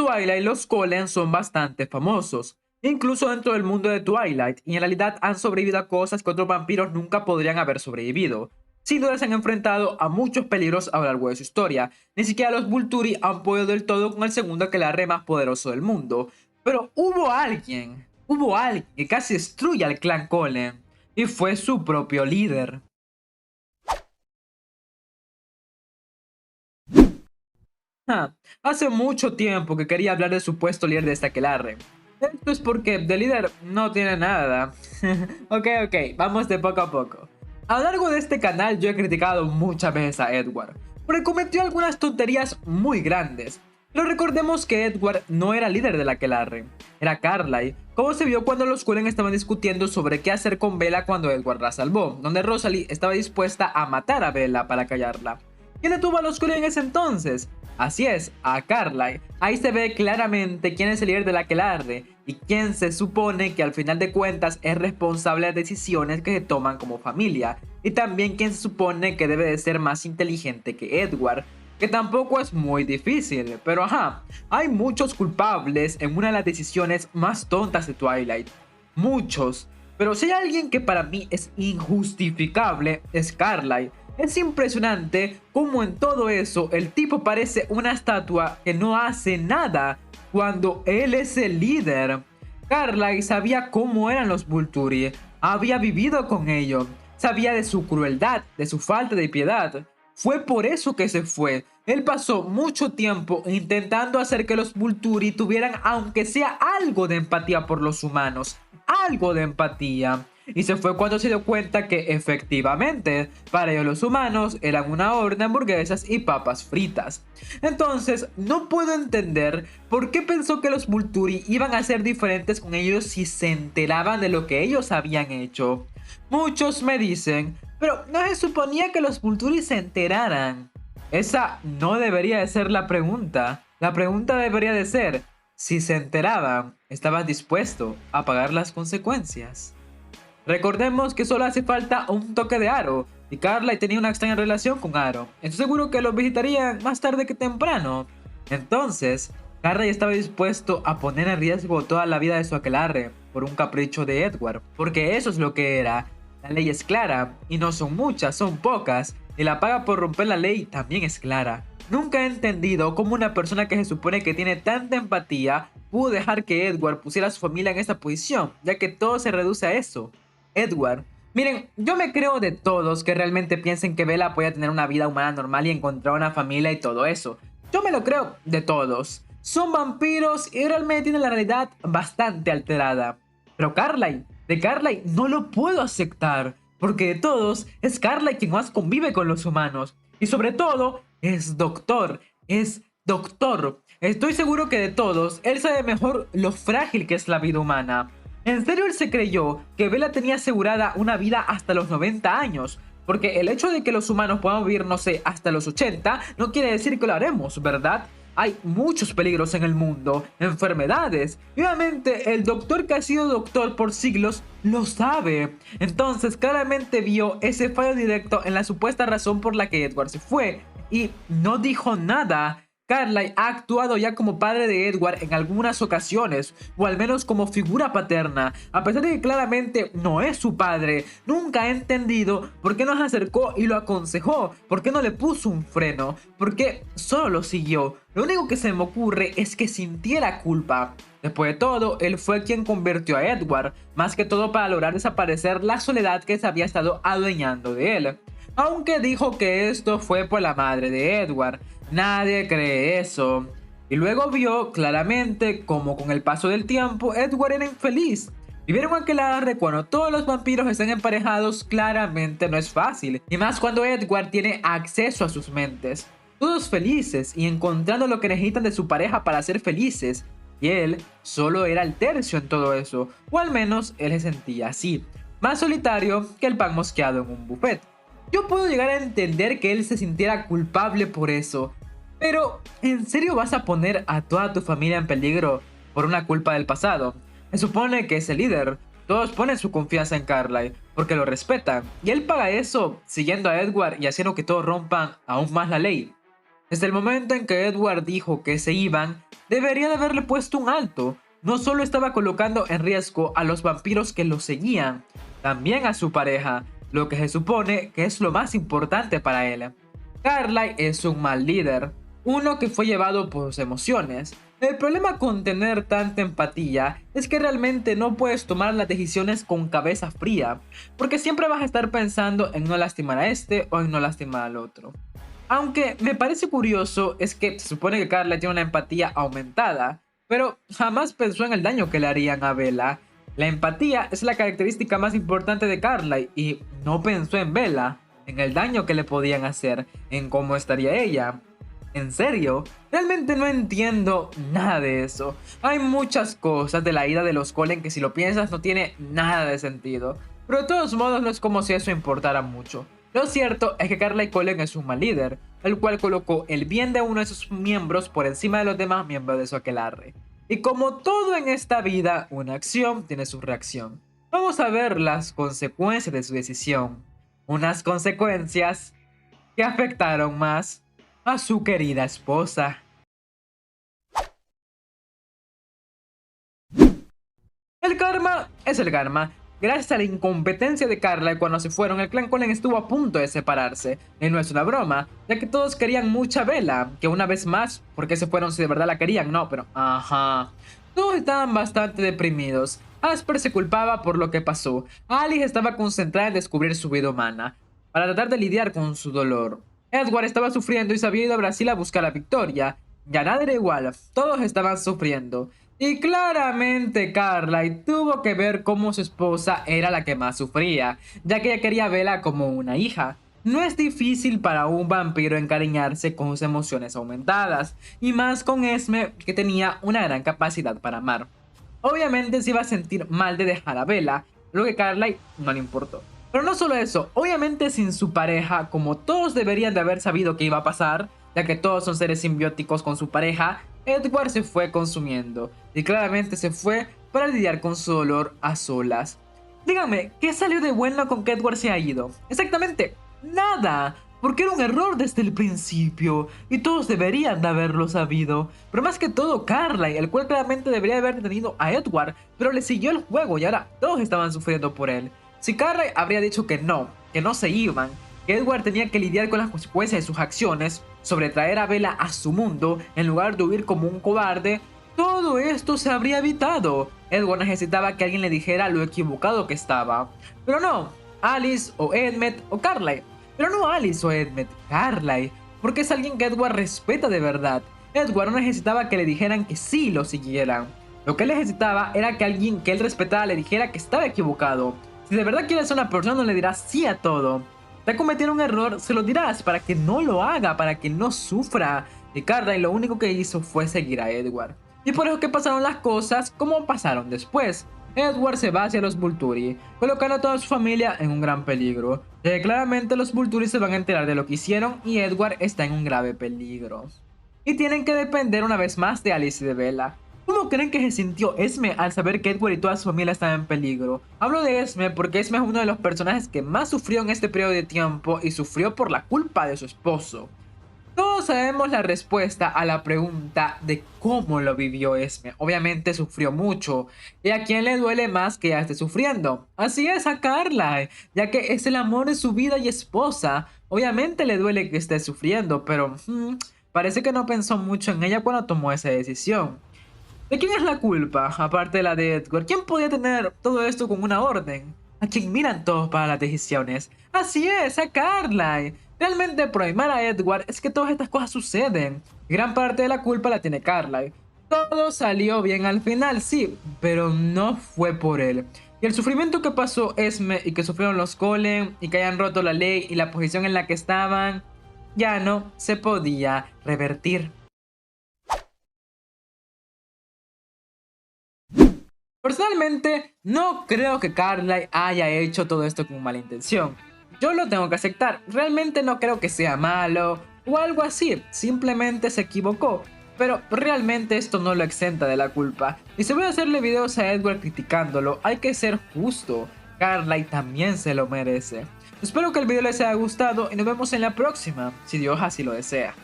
Twilight los Cullen son bastante famosos, incluso dentro del mundo de Twilight, y en realidad han sobrevivido a cosas que otros vampiros nunca podrían haber sobrevivido. Sin duda se han enfrentado a muchos peligros a lo largo de su historia. Ni siquiera los Volturi han podido del todo con el segundo aquelarre más poderoso del mundo. Pero hubo alguien que casi destruye al clan Cullen, y fue su propio líder. Hace mucho tiempo que quería hablar del supuesto líder de este aquelarre. Esto es porque de líder no tiene nada. Ok, vamos de poco a poco. A lo largo de este canal yo he criticado muchas veces a Edward, porque cometió algunas tonterías muy grandes. Pero recordemos que Edward no era líder del aquelarre, era Carlyle, como se vio cuando los Cullen estaban discutiendo sobre qué hacer con Bella cuando Edward la salvó, donde Rosalie estaba dispuesta a matar a Bella para callarla. ¿Quién detuvo a los Cullen en ese entonces? Así es, a Carlyle. Ahí se ve claramente quién es el líder del aquelarre y quién se supone que al final de cuentas es responsable de las decisiones que se toman como familia, y también quién se supone que debe de ser más inteligente que Edward, que tampoco es muy difícil, pero hay muchos culpables en una de las decisiones más tontas de Twilight. Muchos. Pero si hay alguien que para mí es injustificable, es Carlyle. Es impresionante cómo en todo eso el tipo parece una estatua que no hace nada cuando él es el líder. Carlyle sabía cómo eran los Volturi, había vivido con ellos, sabía de su crueldad, de su falta de piedad. Fue por eso que se fue. Él pasó mucho tiempo intentando hacer que los Volturi tuvieran aunque sea algo de empatía por los humanos, algo de empatía. Y se fue cuando se dio cuenta que efectivamente para ellos los humanos eran una orden de hamburguesas y papas fritas. Entonces no puedo entender por qué pensó que los Volturi iban a ser diferentes con ellos si se enteraban de lo que ellos habían hecho. Muchos me dicen, pero no se suponía que los Volturi se enteraran. Esa no debería de ser la pregunta. La pregunta debería de ser, si se enteraban, ¿estabas dispuesto a pagar las consecuencias? Recordemos que solo hace falta un toque de Aro, y Carlyle tenía una extraña relación con Aro. Estoy seguro que los visitarían más tarde que temprano. Entonces, Carlyle estaba dispuesto a poner en riesgo toda la vida de su aquelarre por un capricho de Edward, porque eso es lo que era. La ley es clara, y no son muchas, son pocas, y la paga por romper la ley también es clara. Nunca he entendido cómo una persona que se supone que tiene tanta empatía pudo dejar que Edward pusiera a su familia en esta posición, ya que todo se reduce a eso. Edward. Miren, yo me creo de todos que realmente piensen que Bella puede tener una vida humana normal y encontrar una familia y todo eso. Yo me lo creo de todos. Son vampiros y realmente tienen la realidad bastante alterada. Pero de Carlyle no lo puedo aceptar, porque de todos es Carlyle quien más convive con los humanos. Y sobre todo, es doctor. Estoy seguro que de todos, él sabe mejor lo frágil que es la vida humana. ¿En serio él se creyó que Bella tenía asegurada una vida hasta los 90 años? Porque el hecho de que los humanos puedan vivir, no sé, hasta los 80, no quiere decir que lo haremos, ¿verdad? Hay muchos peligros en el mundo, enfermedades. Y obviamente el doctor que ha sido doctor por siglos lo sabe. Entonces claramente vio ese fallo directo en la supuesta razón por la que Edward se fue. Y no dijo nada. Carlyle ha actuado ya como padre de Edward en algunas ocasiones, o al menos como figura paterna, a pesar de que claramente no es su padre. Nunca ha entendido por qué no se acercó y lo aconsejó, por qué no le puso un freno, por qué solo lo siguió. Lo único que se me ocurre es que sintiera culpa. Después de todo, él fue quien convirtió a Edward, más que todo para lograr desaparecer la soledad que se había estado adueñando de él. Aunque dijo que esto fue por la madre de Edward. Nadie cree eso. Y luego vio claramente como con el paso del tiempo Edward era infeliz. Vivir en aquelarre cuando todos los vampiros están emparejados claramente no es fácil. Y más cuando Edward tiene acceso a sus mentes. Todos felices y encontrando lo que necesitan de su pareja para ser felices. Y él solo era el tercio en todo eso. O al menos él se sentía así. Más solitario que el pan mosqueado en un buffet. Yo puedo llegar a entender que él se sintiera culpable por eso, pero ¿en serio vas a poner a toda tu familia en peligro por una culpa del pasado? Se supone que es el líder, todos ponen su confianza en Carlyle porque lo respetan, y él paga eso siguiendo a Edward y haciendo que todos rompan aún más la ley. Desde el momento en que Edward dijo que se iban, debería de haberle puesto un alto. No solo estaba colocando en riesgo a los vampiros que lo seguían, también a su pareja, lo que se supone que es lo más importante para él. Carlyle es un mal líder, uno que fue llevado por sus emociones. El problema con tener tanta empatía es que realmente no puedes tomar las decisiones con cabeza fría, porque siempre vas a estar pensando en no lastimar a este o en no lastimar al otro. Aunque me parece curioso es que se supone que Carla tiene una empatía aumentada, pero jamás pensó en el daño que le harían a Bella. La empatía es la característica más importante de Carla y no pensó en Bella, en el daño que le podían hacer, en cómo estaría ella. ¿En serio? Realmente no entiendo nada de eso. Hay muchas cosas de la ida de los Cullen que si lo piensas no tiene nada de sentido. Pero de todos modos no es como si eso importara mucho. Lo cierto es que Carlyle Cullen es un mal líder, el cual colocó el bien de uno de sus miembros por encima de los demás miembros de su aquelarre. Y como todo en esta vida, una acción tiene su reacción. Vamos a ver las consecuencias de su decisión. Unas consecuencias que afectaron más a su querida esposa. El karma es el karma. Gracias a la incompetencia de Carla cuando se fueron, el clan Cullen estuvo a punto de separarse. Y no es una broma, ya que todos querían mucha Bella, que una vez más, ¿por qué se fueron si de verdad la querían? No, pero ajá. Todos estaban bastante deprimidos. Asper se culpaba por lo que pasó. Alice estaba concentrada en descubrir su vida humana, para tratar de lidiar con su dolor. Edward estaba sufriendo y se había ido a Brasil a buscar la victoria. Ya nada era igual, todos estaban sufriendo. Y claramente Carlyle tuvo que ver cómo su esposa era la que más sufría, ya que ella quería verla como una hija. No es difícil para un vampiro encariñarse con sus emociones aumentadas, y más con Esme, que tenía una gran capacidad para amar. Obviamente se iba a sentir mal de dejar a Bella, lo que Carlyle no le importó. Pero no solo eso, obviamente sin su pareja, como todos deberían de haber sabido que iba a pasar, ya que todos son seres simbióticos con su pareja, Edward se fue consumiendo, y claramente se fue para lidiar con su dolor a solas. Díganme, ¿qué salió de bueno con que Edward se ha ido? Exactamente, nada, porque era un error desde el principio, y todos deberían de haberlo sabido. Pero más que todo Carlyle, el cual claramente debería haber detenido a Edward, pero le siguió el juego y ahora todos estaban sufriendo por él. Si Carlyle habría dicho que no se iban, que Edward tenía que lidiar con las consecuencias de sus acciones, sobre traer a Bella a su mundo, en lugar de huir como un cobarde, todo esto se habría evitado. Edward necesitaba que alguien le dijera lo equivocado que estaba. Pero no, Alice o Emmett o Carlyle. Pero no Alice o Emmett, Carlyle, porque es alguien que Edward respeta de verdad. Edward no necesitaba que le dijeran que sí lo siguieran. Lo que él necesitaba era que alguien que él respetara le dijera que estaba equivocado. Si de verdad quieres a una persona, no le dirás sí a todo. Te ha cometido un error, se lo dirás para que no lo haga, para que no sufra. Y Carlyle lo único que hizo fue seguir a Edward. Y por eso que pasaron las cosas como pasaron después. Edward se va hacia los Volturi, colocando a toda su familia en un gran peligro. Claramente los Volturi se van a enterar de lo que hicieron y Edward está en un grave peligro. Y tienen que depender una vez más de Alice y de Bella. ¿Cómo creen que se sintió Esme al saber que Edward y toda su familia estaban en peligro? Hablo de Esme porque Esme es uno de los personajes que más sufrió en este periodo de tiempo y sufrió por la culpa de su esposo. Todos sabemos la respuesta a la pregunta de cómo lo vivió Esme. Obviamente sufrió mucho. ¿Y a quién le duele más que ya esté sufriendo? Así es, a Carlyle, ya que es el amor de su vida y esposa. Obviamente le duele que esté sufriendo, pero parece que no pensó mucho en ella cuando tomó esa decisión. ¿De quién es la culpa, aparte de la de Edward? ¿Quién podía tener todo esto con una orden? ¿A quién miran todos para las decisiones? Así es, a Carlyle. Realmente prohibir a Edward es que todas estas cosas suceden. Gran parte de la culpa la tiene Carlyle. Todo salió bien al final, sí, pero no fue por él. Y el sufrimiento que pasó Esme y que sufrieron los Cullen y que hayan roto la ley y la posición en la que estaban, ya no se podía revertir. Personalmente, no creo que Carlyle haya hecho todo esto con mala intención. Yo lo tengo que aceptar, realmente no creo que sea malo o algo así, simplemente se equivocó. Pero realmente esto no lo exenta de la culpa. Y si voy a hacerle videos a Edward criticándolo, hay que ser justo. Carlyle también se lo merece. Espero que el video les haya gustado y nos vemos en la próxima, si Dios así lo desea.